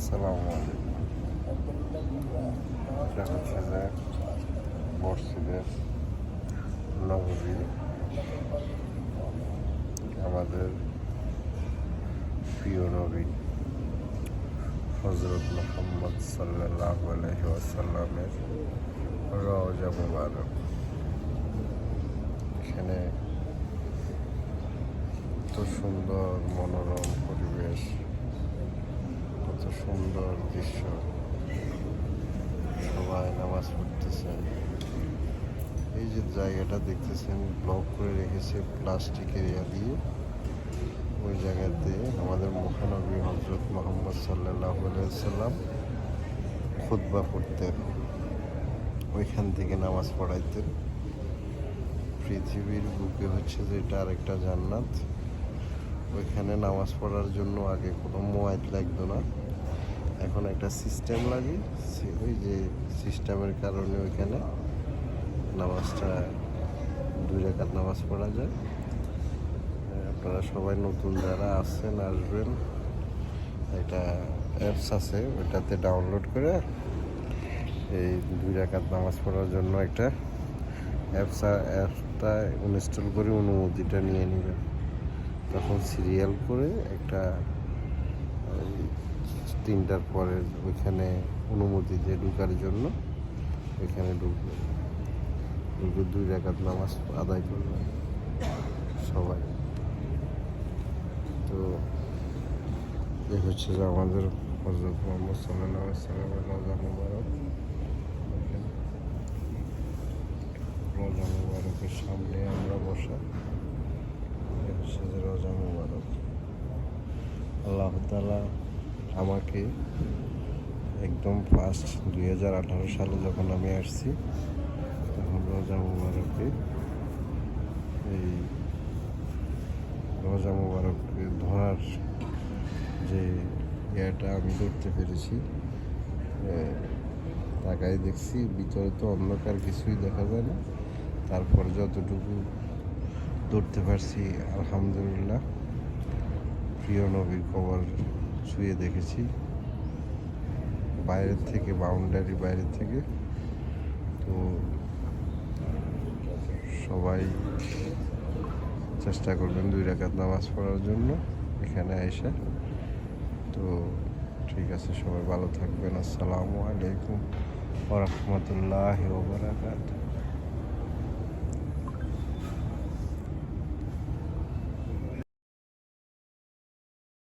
আসসালামু আলাইকুম। এটা হচ্ছে যে মসজিদের নববী, আমাদের প্রিয় নবী হযরত মুহাম্মদ সাল্লাল্লাহু আলাইহি ওয়াসাল্লামের রওজা মুবারক। এখানে কত সুন্দর মনোরম পরিবেশ, কত সুন্দর দৃশ্য। সবাই নামাজ পড়তেছে। এই যে জায়গাটা দেখতেছেন, ব্লক করে রেখেছে প্লাস্টিক এরিয়া দিয়ে। ওই জায়গাতে আমাদের মহানবী হযরত মুহাম্মদ সাল্লাল্লাহু আলাইহি ওয়াসাল্লাম খুতবা পড়তেন, ওইখান থেকে নামাজ পড়াইতেন। পৃথিবীর বুকে হচ্ছে যে এটা আরেকটা জান্নাত। ওইখানে নামাজ পড়ার জন্য আগে কোনো মুয়াজ্জিন লাগতো না, এখন একটা সিস্টেম লাগে। ওই যে সিস্টেমের কারণে ওইখানে নামাজটা 2 রাকাত নামাজ পড়া যায়। আপনারা সবাই নতুন যারা আসছেন আসবেন, একটা অ্যাপস আছে, ওইটাতে ডাউনলোড করে এই 2 রাকাত নামাজ পড়ার জন্য একটা অ্যাপসটা ইনস্টল করে অনুমতিটা নিয়ে নেবেন। তখন সিরিয়াল করে একটা 3টার পরে ওইখানে অনুমতি দিয়ে ঢুকার জন্য ওইখানে ঢুকবে। 2 রাকাত নামাজ আদায় করবেন সবাই। তো এই হচ্ছে যে আমাদের হযরত মুহাম্মদ সাল্লাল্লাহু আলাইহি ওয়াসাল্লামের রওজা মুবারক। রওজা মুবারকের সামনে আমরা বসা। এই হচ্ছে যে রওজা মুবারক। আল্লাহ তাআলা আমাকে একদম ফার্স্ট 2018 সালে যখন আমি আসছি, তখন রওজা মুবারকে এই রওজা মুবারককে ধরার যে ইয়েটা আমি ধরতে পেরেছি। তাকাই দেখছি ভিতরে তো অন্ধকার, কিছুই দেখা যায় না। তারপর যতটুকু ধরতে পারছি আলহামদুলিল্লাহ, প্রিয় নবীর কবর ছুঁয়ে দেখেছি বাইরের থেকে, বাউন্ডারি বাইরের থেকে। তো সবাই চেষ্টা করবেন 2 রাকাত নামাজ পড়ার জন্য এখানে এসে। তো ঠিক আছে, সবাই ভালো থাকবেন। আসসালামু আলাইকুম ওয়া রাহমাতুল্লাহি ওয়া বারাকাতুহু।